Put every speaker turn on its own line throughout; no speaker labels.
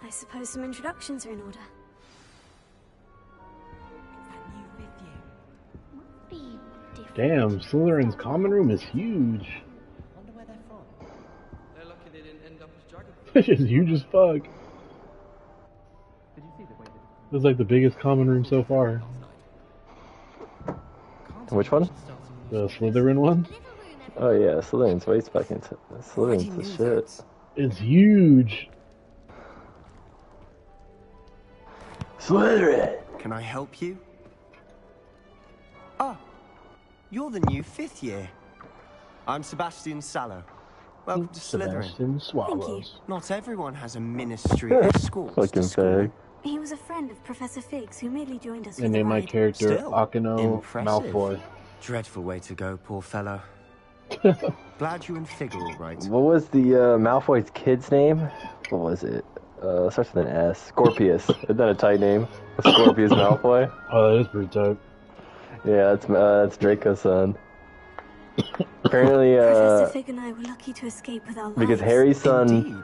I suppose some introductions are in order.
Damn, Slytherin's common room is huge.
Wonder where they're from. They're lucky they didn't end up as dragon.
It's just huge as fuck.
Did you see the way
This is like the biggest common room so far.
Which one?
The Slytherin one?
Oh yeah, Slytherin's way fucking. Slytherin's the shit.
It's huge.
Slytherin!
Can I help you? Oh, you're the new 5th year. I'm Sebastian Sallow. Welcome to Slytherin.
Sebastian Swallows.
Not everyone has a ministry escort.
Fucking fag.
He was a friend of Professor Figs who merely joined us for
And
the
named my
ride.
character
Still,
Akino
impressive.
Malfoy.
Dreadful way to go, poor fellow. Glad you and Fig are all right.
What was the Malfoy's kid's name? What was it? Starts with an S. Scorpius. Isn't that a tight name? Scorpius Malfoy?
Oh, that is pretty tight.
Yeah, that's Draco's son. Apparently,
Professor Fig and I were lucky to escape with our lives.
because Harry's son,
Indeed.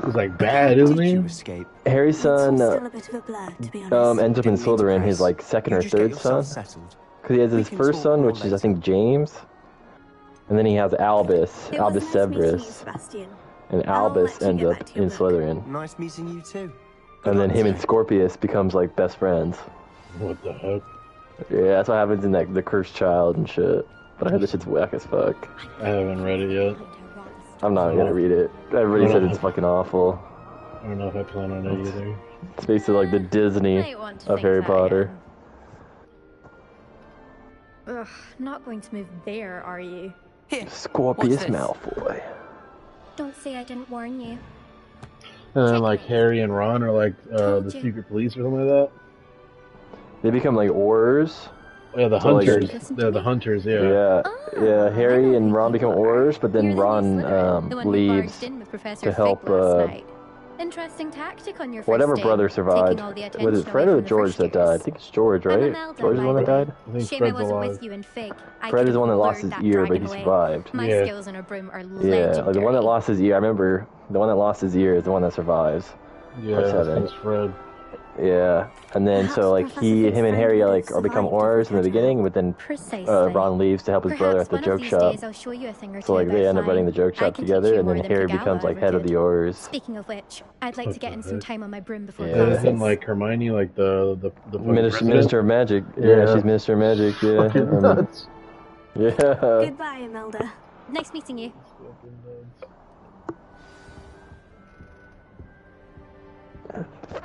He's like bad, isn't
Did you
he?
escape?
Harry's
It's all
son,
still a bit of a blur, to be honest.
ends up in
Didn't mean to
Slytherin,
press.
his like second
You
or
just get
third son.
yourself settled.
Because he has
We
his
can
first
talk
son,
more
which is I
later.
think James, and then he has Albus,
It was
Albus
nice meeting you,
Severus,
Sebastian.
and
I'll
Albus
let you
ends
get
up
back to your
in
work.
Slytherin,
Nice meeting you too.
and then
luck
him
to
and
you.
Scorpius becomes like best friends.
What the heck?
Yeah, that's what happens in like the Cursed Child and shit. But I heard this shit's whack as fuck.
I haven't read it yet.
I'm not gonna read it. Everybody said it's fucking awful.
I don't know if I plan on it either.
It's basically like the Disney
Might want to
of
think
Harry
that
Potter.
again. Ugh, not going to move there, are you?
Here.
Scorpius
What's this?
Malfoy.
Don't say I didn't warn you.
And then like Harry and Ron are like
Told
the
you.
secret police or something like that.
They become like Aurors.
Oh, yeah, the
So, like,
hunters.
Listen to
They're the
me.
hunters, yeah.
Yeah, yeah.
I
Harry
know
and
who
Ron
you
become
are.
Aurors, but then
You're the new
Ron
Slytherin, the one who
leaves
barged in with Professor
to
Fig
help
last night. Interesting tactic on your first
whatever
day,
brother survived.
taking all the
Was
attention
it Fred
away
or
from the
George
first
that died? I
years.
think it's George,
I'm
right?
Imelda,
George is the one that
by the way.
died?
I think
Shame I
Fred's
wasn't
alive.
with you in Fig. I
Fred
could
is the one that
have
lost
lured
his
that
ear, but
dragon
he
away.
survived.
My
Yeah.
skills on a broom are
Yeah,
legendary.
like the one that lost his ear. I remember the one that lost his ear is the one that survives.
Yeah,
Part seven.
that's Fred.
Yeah, and then
Perhaps
so like
Professor Fig's
him and
friend
Harry
would
like
have
are become
survived
Aurors
if
in the
he had
beginning, but then
Precisely.
Ron leaves to help his brother at
Perhaps
the
one of
joke
these
shop.
days I'll show you a thing or two
So like they
about
end up running the
flying.
joke
I
shop
can
together,
teach you
and then
more than
Harry
Fig
becomes like
ever
head of
did.
the Aurors.
Speaking of which, I'd like
What
to get
the
in some
heck?
time on my broom before
Yeah.
class.
Isn't like Hermione like the fucking
Minister of Magic. Yeah,
Yeah.
she's Minister of Magic. Yeah.
Fucking nuts.
Yeah.
Goodbye, Imelda.
Nice meeting you.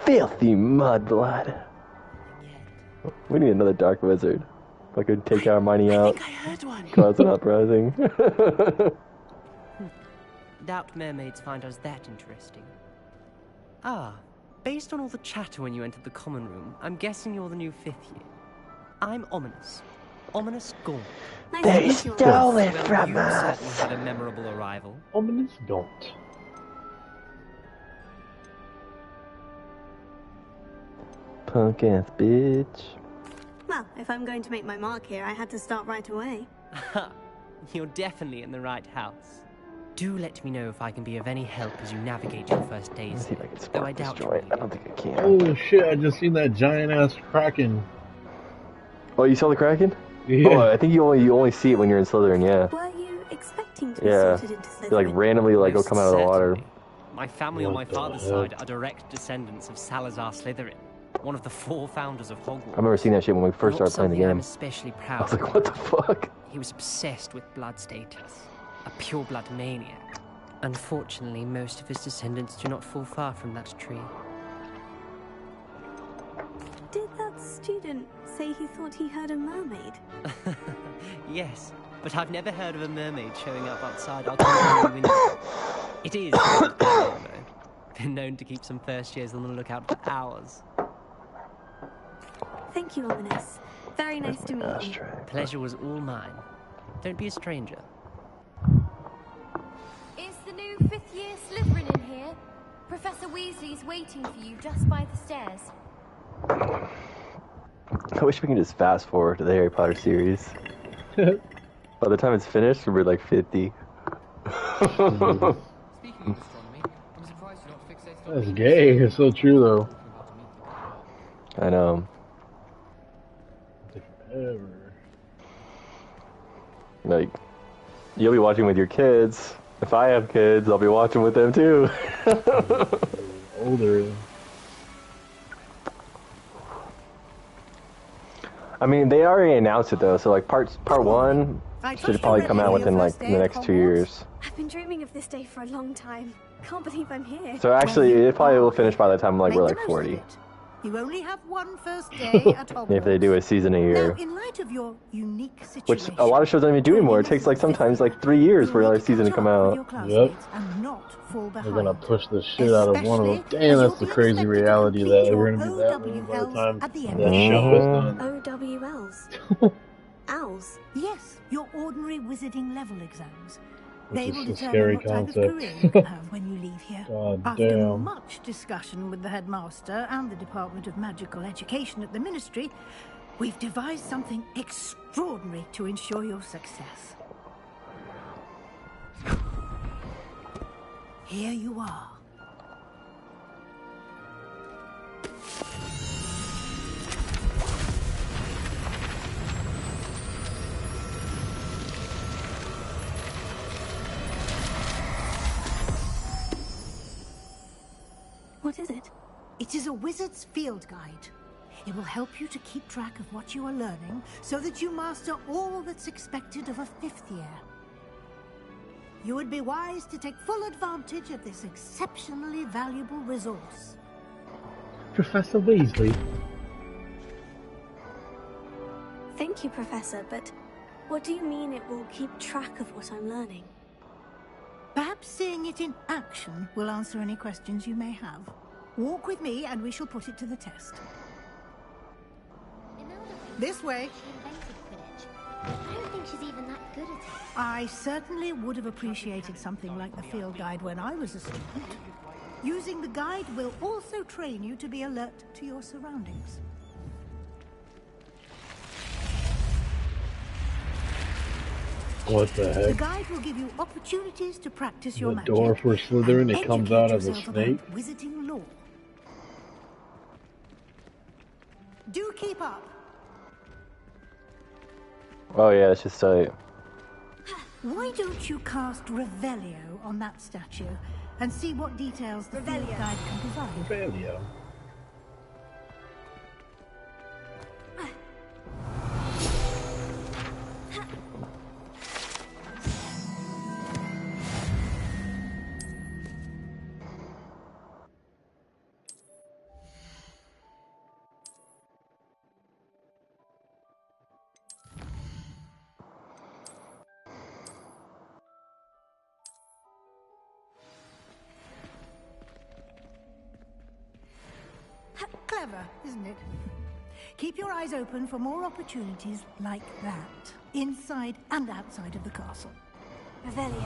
Filthy mudblood. We need another dark wizard. Fucking take our money
I
out.
think I heard one.
Cause an uprising.
Doubt mermaids find us that interesting. Ah, based on all the chatter when you entered the common room, I'm guessing you're the new 5th year. I'm Ominous. Ominous Gaunt.
Nice
They
to meet you all.
stole it
Well,
from
you certainly
us.
had a memorable arrival.
Ominous don't.
Punk ass bitch.
Well, if I'm going to make my mark here, I had to start right away.
You're definitely in the right house. Do let me know if I can be of any help as you navigate your first days
Let's see if I
here,
can
though I
spark this
doubt you
joint.
will.
I don't think I can.
Oh shit, I just seen that giant ass kraken.
Oh, you saw the Kraken?
Yeah.
Oh, I think you only see it when you're in Slytherin, yeah.
Were you expecting to be
Yeah.
sorted into Slytherin?
You like randomly like go
Most
come out of the water.
certainly. My family on my
What the
father's
heck?
side are direct descendants of Salazar Slytherin, one of the 4 founders of Hogwarts.
I remember seeing that shit when we first
Not
started playing the
something I'm
game.
especially
I
proud
was like,
of.
what the fuck?
He was obsessed with blood status, a pure-blood maniac. Unfortunately, most of his descendants do not fall far from that tree.
Did that student say he thought he heard a mermaid?
Yes, but I've never heard of a mermaid showing up outside our common window. It is quite common, though. Been known to keep some first years on the lookout for hours.
Thank you, Ominous. Very nice to meet you.
Pleasure was all mine. Don't be a stranger.
Is the new 5th year Slytherin in here? Professor Weasley's waiting for you just by the stairs.
I wish we could just fast forward to the Harry Potter series. By the time it's finished, we're like 50.
Speaking of astronomy, I'm surprised you're not fixated
That's gay. It's so true though.
I know.
Ever.
Like, you'll be watching with your kids. If I have kids, I'll be watching with them too.
Older.
I mean, they already announced it though, so like part one should probably come out within like the next 2 years.
I've been dreaming of this day for a long time. Can't believe I'm here.
So actually, it probably will finish by the time like we're like 40.
You only have one first day at Hogwarts.
If they do a season a year.
Now, in light of your unique situation,
Which a lot of shows don't even do anymore. It takes like sometimes like 3 years for another season to come out.
Yep. They're gonna push the shit out of one of them. Damn, that's the crazy reality that we're gonna be that way by the time that show is done.
OWLs. Owls.
Yes, your ordinary wizarding level exams.
Which
They
is
will
a
determine
scary
what type of
concept.
career you can have when you leave here.
God
After
damn.
much discussion with the headmaster and the Department of Magical Education at the Ministry, we've devised something extraordinary to ensure your success. Here you are.
What is it?
It is a wizard's field guide. It will help you to keep track of what you are learning so that you master all that's expected of a 5th year. You would be wise to take full advantage of this exceptionally valuable resource.
Professor Weasley.
Thank you, Professor, but what do you mean it will keep track of what I'm learning?
Perhaps seeing it in action will answer any questions you may have. Walk with me and we shall put it to the test. This way.
I don't think she's even that good at it.
I certainly would have appreciated something like the field guide when I was a student. Using the guide will also train you to be alert to your surroundings.
What the
The
heck?
guide will give you opportunities to practice your
The
magic.
door for Slytherin,
and
it comes
educate
out as a
yourself
snake?
about wizarding lore. Do keep up.
Oh yeah, it's just
Why don't you cast Revelio on that statue and see what details the field guide can provide?
Revelio.
Clever, isn't it? Keep your eyes open for more opportunities like that, inside and outside of the castle.
Revelio.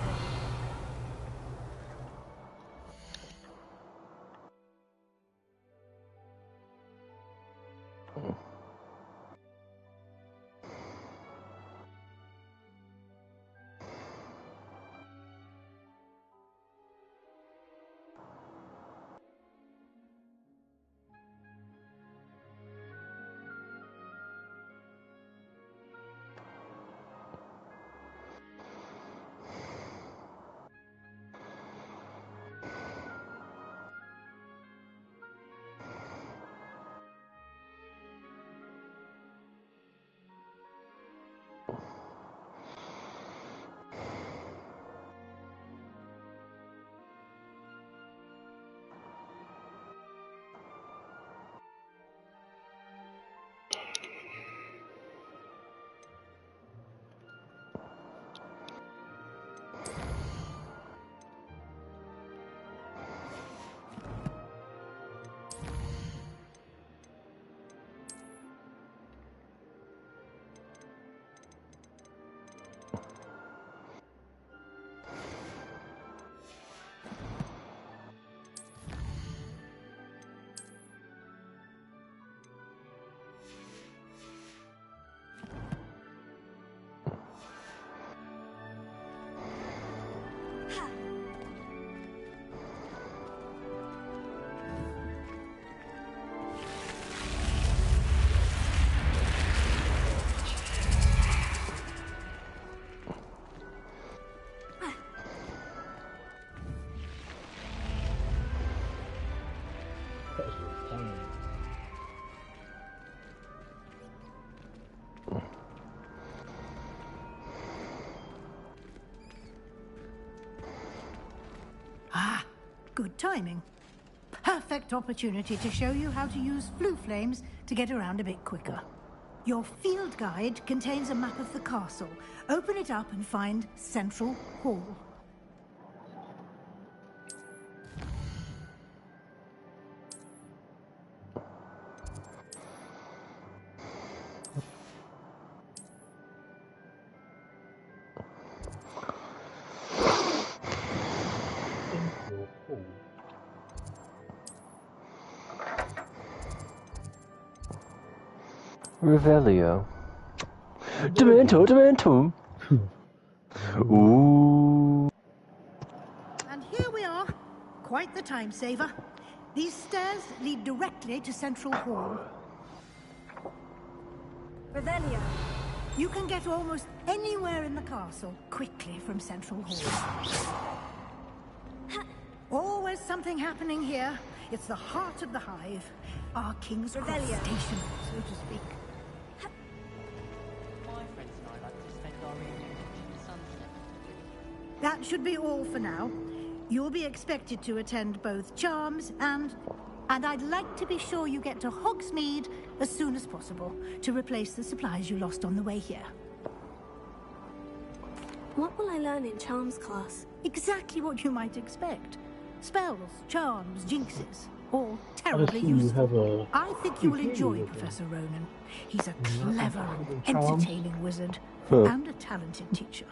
Good timing. Perfect opportunity to show you how to use flue flames to get around a bit quicker. Your field guide contains a map of the castle. Open it up and find Central Hall.
Revelio. Demento. Ooh.
And here we are. Quite the time saver. These stairs lead directly to Central Hall.
Revelio.
You can get almost anywhere in the castle quickly from Central Hall. Always something happening here. It's the heart of the hive. Our King's Cross station, so to speak.
My friends and I like to spend our evening watching the sunset.
That should be all for now. You'll be expected to attend both charms and I'd like to be sure you get to Hogsmeade as soon as possible to replace the supplies you lost on the way here.
What will I learn in charms class?
Exactly what you might expect. Spells, charms, jinxes. All terribly useful. I think you will enjoy Professor Ronan. He's a clever and entertaining wizard and a talented teacher.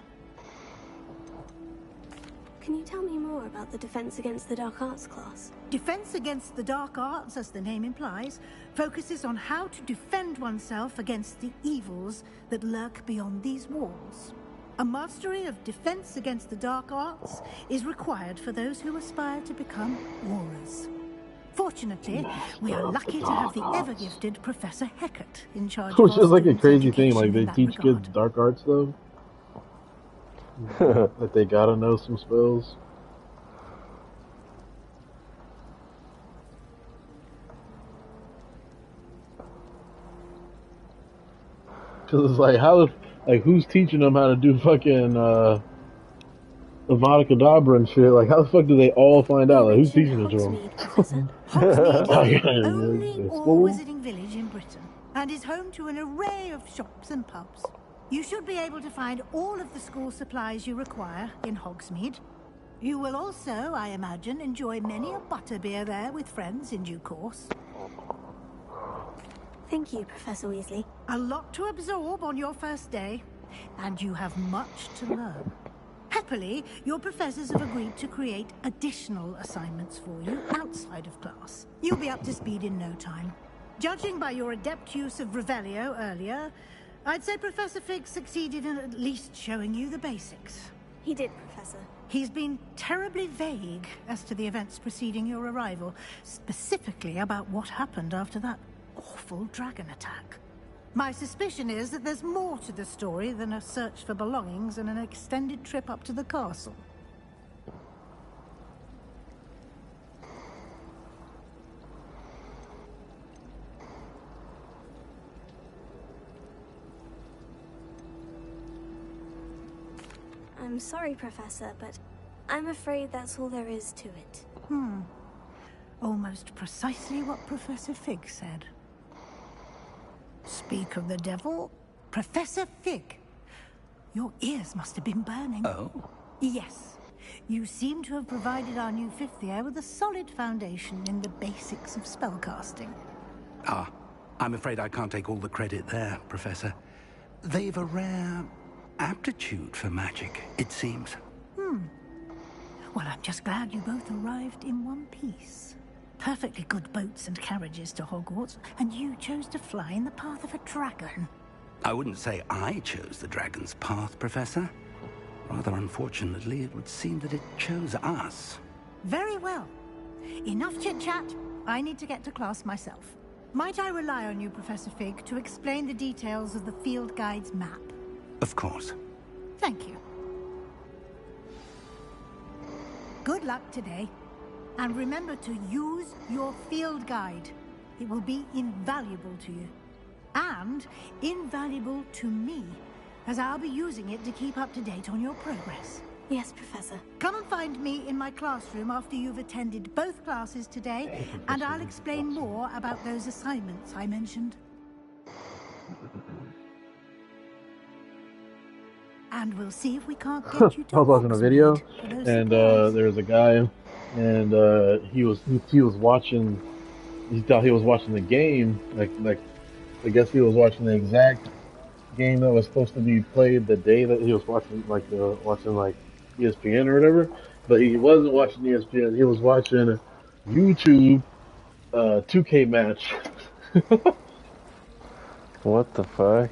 Can you tell me more about the Defense Against the Dark Arts class?
Defense Against the Dark Arts, as the name implies, focuses on how to defend oneself against the evils that lurk beyond these walls. A mastery of Defense Against the Dark Arts is required for those who aspire to become Aurors. Fortunately, we are lucky to have the ever-gifted Professor Hecat in charge of
Which is like a crazy thing, like they teach kids dark arts though. That they gotta know some spells. Cause it's like who's teaching them how to do fucking Avada Kedavra and shit? Like how the fuck do they all find out? Like who's teaching it to them?
Hogsmeade is the only all-wizarding village in Britain and is home to an array of shops and pubs. You should be able to find all of the school supplies you require in Hogsmeade. You will also, I imagine, enjoy many a butterbeer there with friends in due course.
Thank you, Professor Weasley.
A lot to absorb on your first day, and you have much to learn. Happily, your professors have agreed to create additional assignments for you outside of class. You'll be up to speed in no time. Judging by your adept use of Revelio earlier, I'd say Professor Fig succeeded in at least showing you the basics.
He did, Professor.
He's been terribly vague as to the events preceding your arrival, specifically about what happened after that awful dragon attack. My suspicion is that there's more to the story than a search for belongings and an extended trip up to the castle.
I'm sorry, Professor, but I'm afraid that's all there is to it.
Almost precisely what Professor Fig said. Speak of the devil, Professor Fig. Your ears must have been burning.
Oh?
Yes. You seem to have provided our new fifth year with a solid foundation in the basics of spellcasting.
Ah, I'm afraid I can't take all the credit there, Professor. They've a rare aptitude for magic, it seems.
Well, I'm just glad you both arrived in one piece. Perfectly good boats and carriages to Hogwarts, and you chose to fly in the path of a dragon.
I wouldn't say I chose the dragon's path, Professor. Rather unfortunately, it would seem that it chose us.
Very well. Enough chit-chat. I need to get to class myself. Might I rely on you, Professor Fig, to explain the details of the field guide's map?
Of course.
Thank you. Good luck today. And remember to use your field guide. It will be invaluable to you. And invaluable to me, as I'll be using it to keep up to date on your progress.
Yes, Professor.
Come and find me in my classroom after you've attended both classes today, and I'll explain more about those assignments I mentioned. And we'll see if we can't get you to
I was watching a video, and there's a guy, and he was watching. He thought he was watching the game, like I guess he was watching the exact game that was supposed to be played the day that he was watching, watching ESPN or whatever. But he wasn't watching ESPN. He was watching YouTube 2K match.
What the fuck?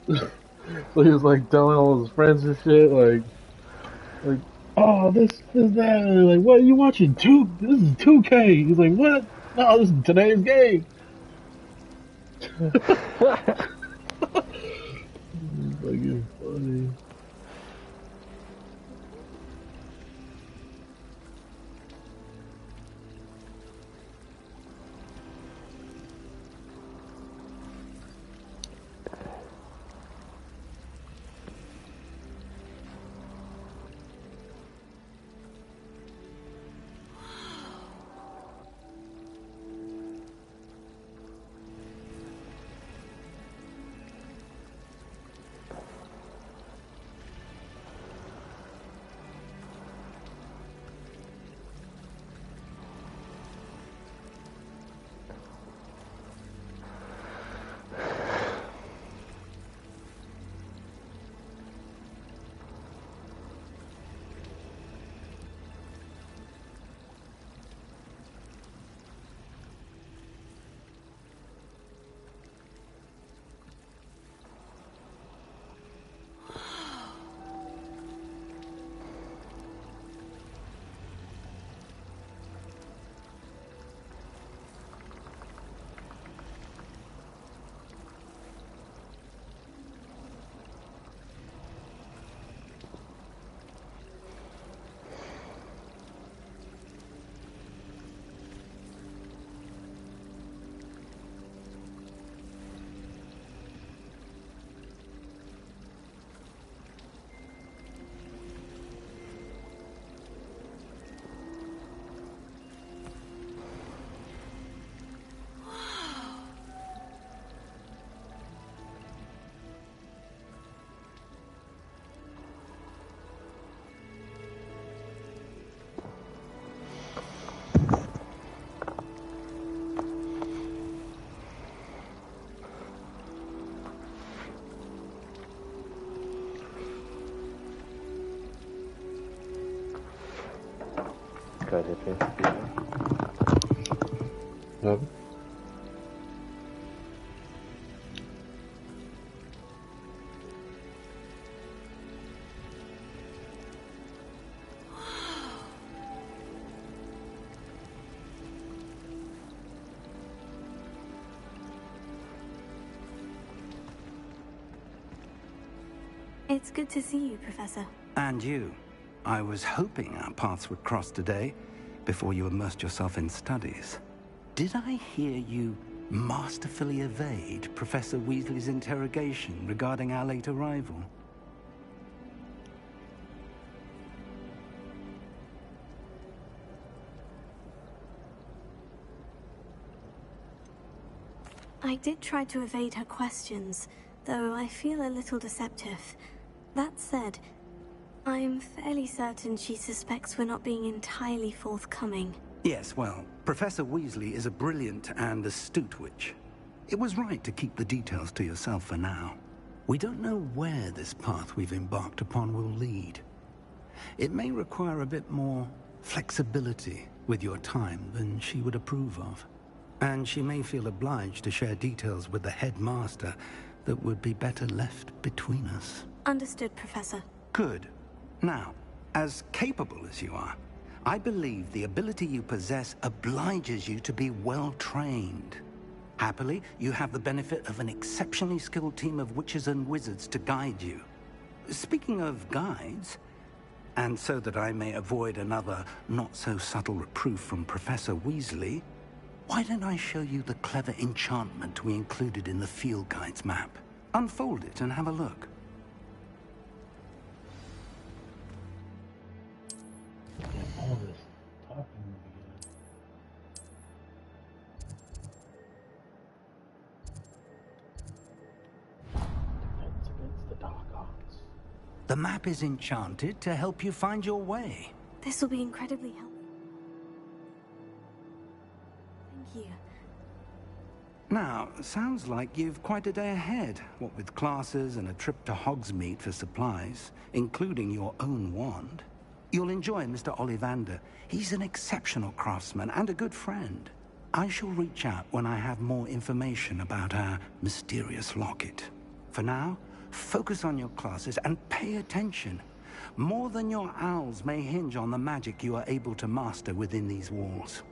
So he was like telling all his friends and shit, like, oh, this that. And they're like, what are you watching? This is 2K. He's like, what? No, this is today's game. Fucking funny.
Go ahead, hit me.
Nothing.
It's good to see you, Professor.
And you. I was hoping our paths would cross today, before you immersed yourself in studies. Did I hear you masterfully evade Professor Weasley's interrogation regarding our late arrival?
I did try to evade her questions, though I feel a little deceptive. That said, I'm fairly certain she suspects we're not being entirely forthcoming.
Yes, well, Professor Weasley is a brilliant and astute witch. It was right to keep the details to yourself for now. We don't know where this path we've embarked upon will lead. It may require a bit more flexibility with your time than she would approve of. And she may feel obliged to share details with the headmaster that would be better left between us.
Understood, Professor.
Good. Now, as capable as you are, I believe the ability you possess obliges you to be well-trained. Happily, you have the benefit of an exceptionally skilled team of witches and wizards to guide you. Speaking of guides, and so that I may avoid another not-so-subtle reproof from Professor Weasley, why don't I show you the clever enchantment we included in the field guide's map? Unfold it and have a look. The map is enchanted to help you find your way.
This will be incredibly helpful. Thank you.
Now, sounds like you've quite a day ahead, what with classes and a trip to Hogsmeade for supplies, including your own wand. You'll enjoy Mr. Ollivander. He's an exceptional craftsman and a good friend. I shall reach out when I have more information about our mysterious locket. For now, focus on your classes and pay attention. More than your owls may hinge on the magic you are able to master within these walls.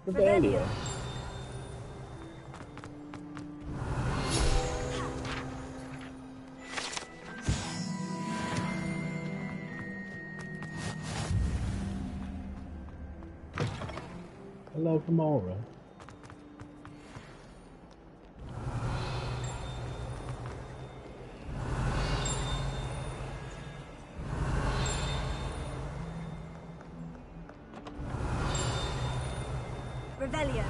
Rebellion. Hello, Gamora.
Rebellion.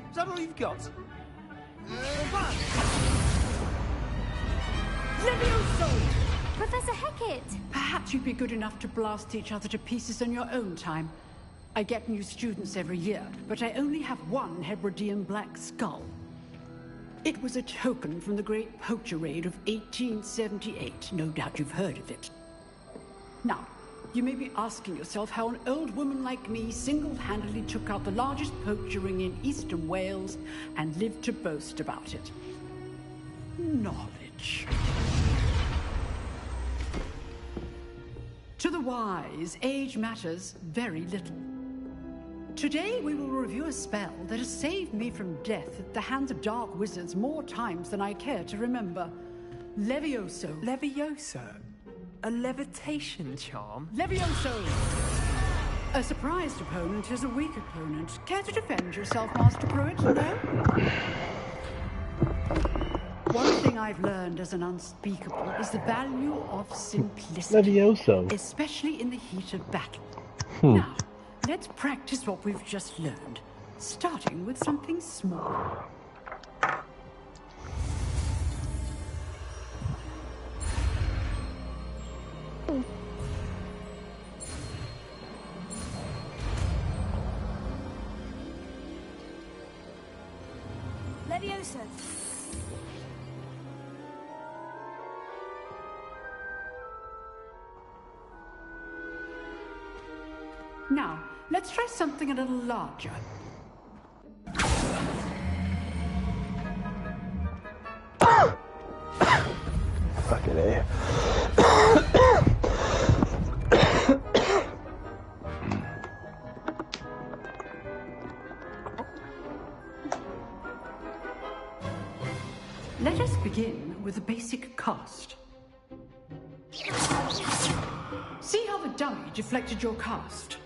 Is that all you've got?
Professor Hecat!
Perhaps you'd be good enough to blast each other to pieces on your own time. I get new students every year, but I only have one Hebridean black skull. It was a token from the Great Poacher Raid of 1878. No doubt you've heard of it. Now, you may be asking yourself how an old woman like me single-handedly took out the largest poacher ring in eastern Wales and lived to boast about it. Knowledge. To the wise, age matters very little. Today we will review a spell that has saved me from death at the hands of dark wizards more times than I care to remember. Levioso.
Levioso? A levitation charm?
Levioso! A surprised opponent is a weak opponent. Care to defend yourself, Master Pruitt? No? One thing I've learned as an unspeakable is the value of simplicity.
Levioso.
Especially in the heat of battle. Now, let's practice what we've just learned, starting with something small.
Leviosa.
Now, let's try something a little larger.
Fucking A.
Let us begin with a basic cast. See how the dummy deflected your cast?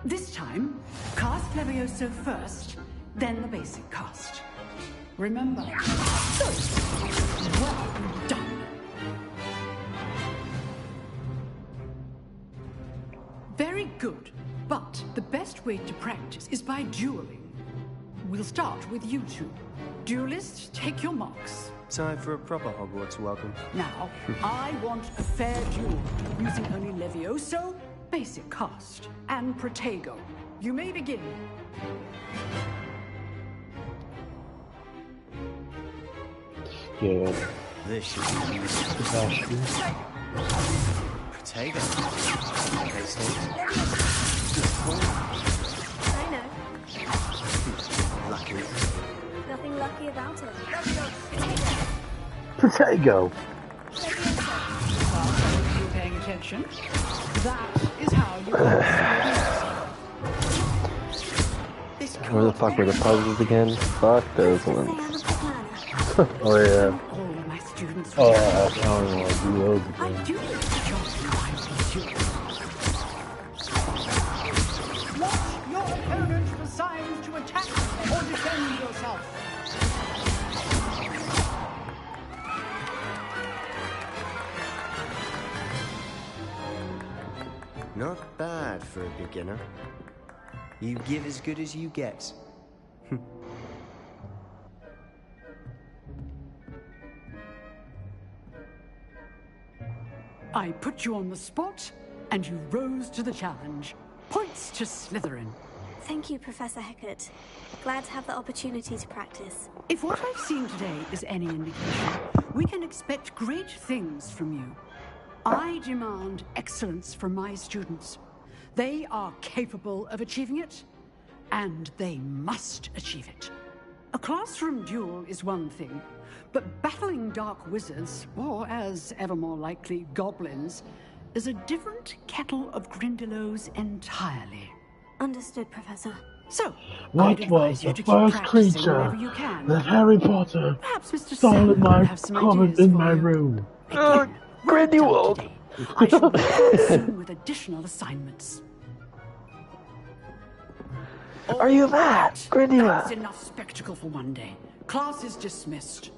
This time, cast Levioso first, then the basic cast. Remember? Good. Well done. Very good, but the best way to practice is by dueling. We'll start with you two. Duelists, take your marks.
Time for a proper Hogwarts welcome.
Now, I want a fair duel, using only Levioso, basic cast, and Protego. You may begin.
Yeah.
This should be useful. Protego. Okay,
I know.
Lucky.
Nothing lucky about it.
Protego.
Well, you're paying attention. That is how you
Where the fuck were the puzzles again? Fuck those ones.
Oh yeah.
all my students.
Oh, I don't want to do those
I
again.
do need to join you. Watch your opponent for signs to attack or defend yourself.
Not bad for a beginner. You give as good as you get.
I put you on the spot, and you rose to the challenge. Points to Slytherin.
Thank you, Professor Hecat. Glad to have the opportunity to practice.
If what I've seen today is any indication, we can expect great things from you. I demand excellence from my students. They are capable of achieving it, and they must achieve it. A classroom duel is one thing, but battling dark wizards, or as ever more likely, goblins, is a different kettle of Grindylows entirely.
Understood, Professor.
So,
What
I'd advise
was
you
the
to keep
first
practicing
creature
whenever you can.
that Harry Potter
Perhaps Mr.
stole
Salmon
in my
will have some
cupboard
ideas
in
for
my
you.
room?
Again, well done
Grindelwald.
today. I shall be back soon with additional assignments.
Are you that,
That's
Grindelwald?
enough spectacle for one day. Class is dismissed.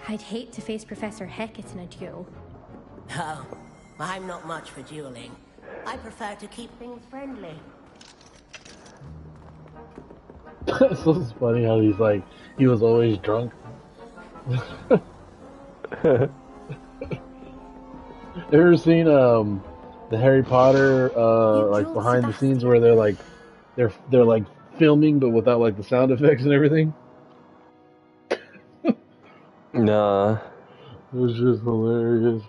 I'd hate to face Professor Hecat in a duel.
Oh, I'm not much for dueling. I prefer to keep things friendly.
It's so funny how he's like, he was always drunk. Ever seen the Harry Potter like behind the scenes where they're like filming but without like the sound effects and everything?
Nah.
It was just hilarious.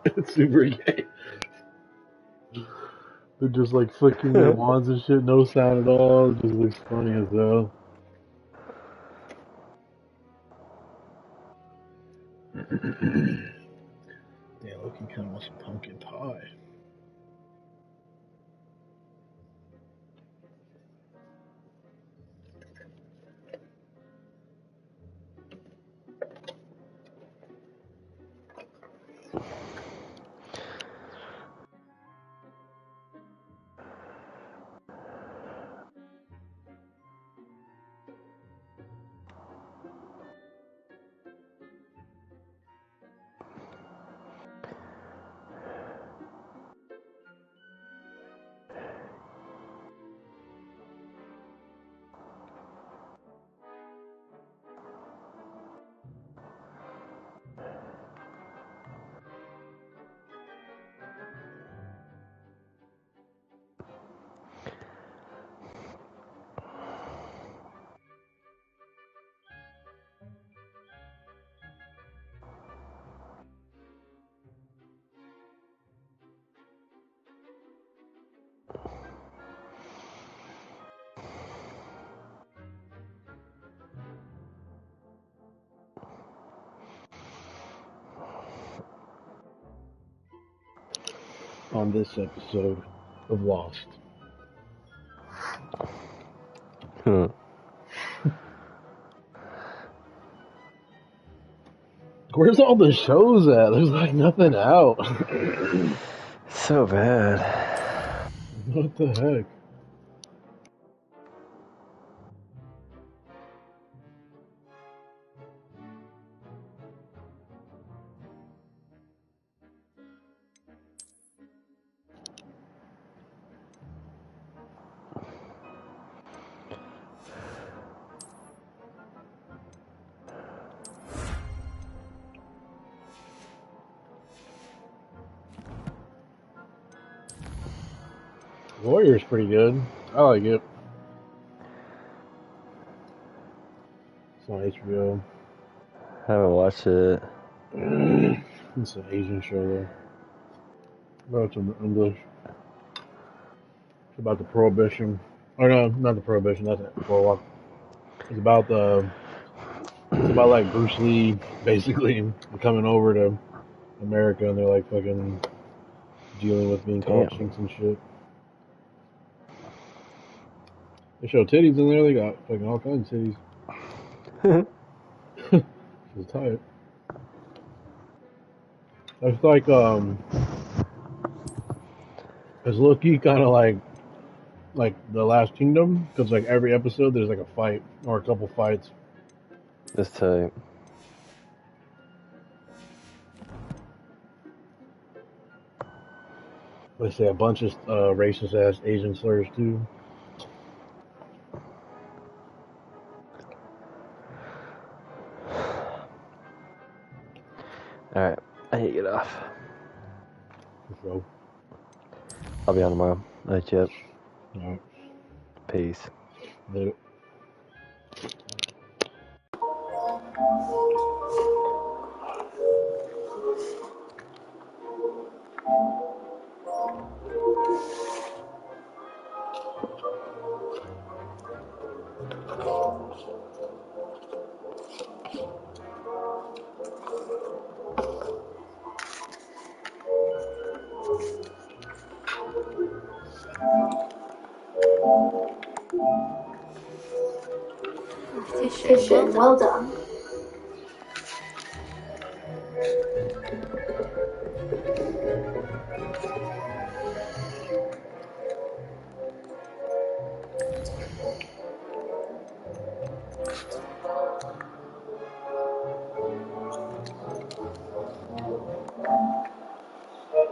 It's super gay. They're just like flicking their wands and shit, no sound at all. It just looks funny as hell. Damn, looking kind of wants some pumpkin pie. On this episode of Lost. Where's all the shows at? There's like nothing out.
So bad.
What the heck? Warrior's pretty good. I like it. It's on HBO.
Haven't watched it.
It's an Asian show though. Well, it's in English. It's about the prohibition. Oh no, not the prohibition. That's it. Boardwalk. It's about like Bruce Lee basically coming over to America, and they're like fucking dealing with being called chinks and shit. They show titties in there. They got fucking all kinds of titties. It's tight. It's like it's low-key kind of like The Last Kingdom, because like every episode there's like a fight or a couple fights.
That's tight.
They say a bunch of racist ass Asian slurs too.
Alright, I need to get off.
So,
I'll be on tomorrow. Night, Chip.
alright.
Peace.
Later.
Efficient, well done.